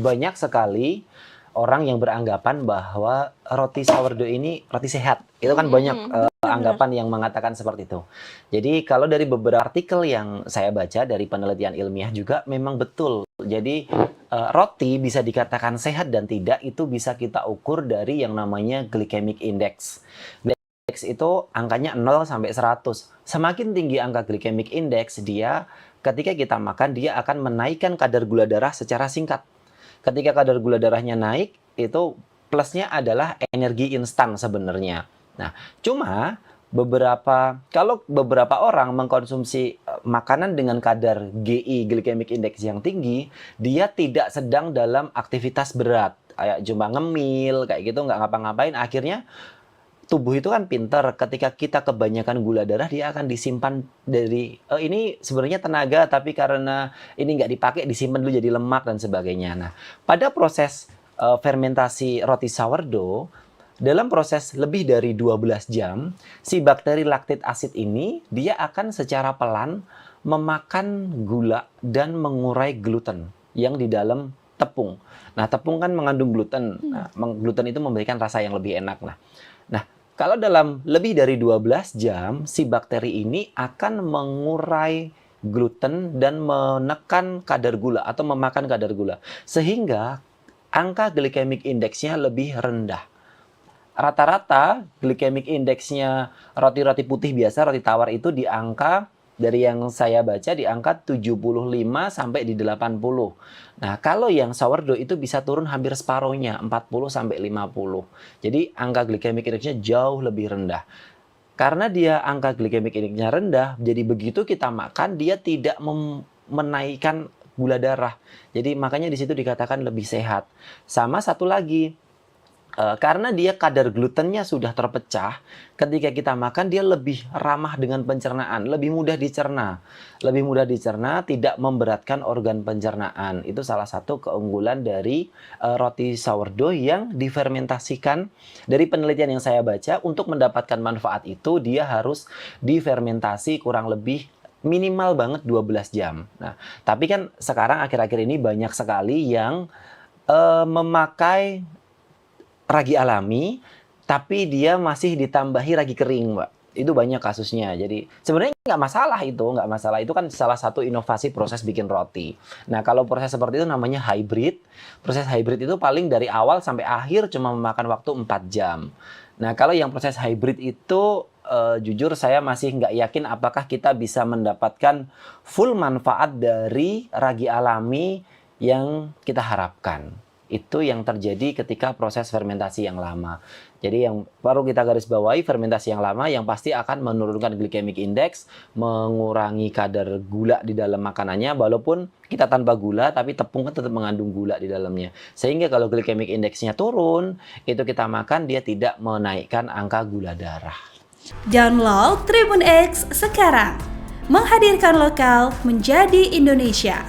banyak sekali orang yang beranggapan bahwa roti sourdough ini roti sehat. Itu kan banyak anggapan yang mengatakan seperti itu. Jadi kalau dari beberapa artikel yang saya baca dari penelitian ilmiah juga memang betul. Jadi roti bisa dikatakan sehat dan tidak itu bisa kita ukur dari yang namanya glycemic index. Index itu angkanya 0 sampai 100. Semakin tinggi angka glycemic index, dia ketika kita makan dia akan menaikkan kadar gula darah secara singkat. Ketika kadar gula darahnya naik, itu plusnya adalah energi instan sebenarnya. Nah, cuma kalau beberapa orang mengkonsumsi makanan dengan kadar GI, glycemic index yang tinggi, dia tidak sedang dalam aktivitas berat, kayak cuma ngemil, kayak gitu, nggak ngapa-ngapain, akhirnya tubuh itu kan pinter, ketika kita kebanyakan gula darah, dia akan disimpan dari, ini sebenarnya tenaga, tapi karena ini nggak dipakai, disimpan dulu jadi lemak dan sebagainya. Nah, pada proses fermentasi roti sourdough, dalam proses lebih dari 12 jam, si bakteri laktik asid ini, dia akan secara pelan memakan gula dan mengurai gluten yang di dalam tepung. Nah, tepung kan mengandung gluten. Nah, gluten itu memberikan rasa yang lebih enak. Nah, kalau dalam lebih dari 12 jam, si bakteri ini akan mengurai gluten dan menekan kadar gula atau memakan kadar gula. Sehingga angka glycemic index-nya lebih rendah. Rata-rata glycemic index-nya roti-roti putih biasa, roti tawar itu di angka, dari yang saya baca di angka 75 sampai di 80. Nah, kalau yang sourdough itu bisa turun hampir separuhnya, 40 sampai 50. Jadi angka glycemic index-nya jauh lebih rendah. Karena dia angka glycemic index-nya rendah, jadi begitu kita makan dia tidak menaikkan gula darah. Jadi makanya di situ dikatakan lebih sehat. Sama satu lagi, karena dia kadar glutennya sudah terpecah, ketika kita makan dia lebih ramah dengan pencernaan, lebih mudah dicerna. Lebih mudah dicerna, tidak memberatkan organ pencernaan. Itu salah satu keunggulan dari roti sourdough yang difermentasikan. Dari penelitian yang saya baca, untuk mendapatkan manfaat itu dia harus difermentasi kurang lebih minimal banget 12 jam. Nah, tapi kan sekarang akhir-akhir ini banyak sekali yang memakai ragi alami, tapi dia masih ditambahi ragi kering, Mbak. Itu banyak kasusnya. Jadi sebenarnya nggak masalah itu, nggak masalah. Itu kan salah satu inovasi proses bikin roti. Nah, kalau proses seperti itu namanya hybrid. Proses hybrid itu paling dari awal sampai akhir cuma memakan waktu 4 jam. Nah, kalau yang proses hybrid itu jujur saya masih nggak yakin apakah kita bisa mendapatkan full manfaat dari ragi alami yang kita harapkan. Itu yang terjadi ketika proses fermentasi yang lama. Jadi yang perlu kita garis bawahi, fermentasi yang lama yang pasti akan menurunkan glycemic index, mengurangi kadar gula di dalam makanannya, walaupun kita tanpa gula, tapi tepung kan tetap mengandung gula di dalamnya. Sehingga kalau glycemic index-nya turun, itu kita makan, dia tidak menaikkan angka gula darah. Download Tribun X sekarang, menghadirkan lokal menjadi Indonesia.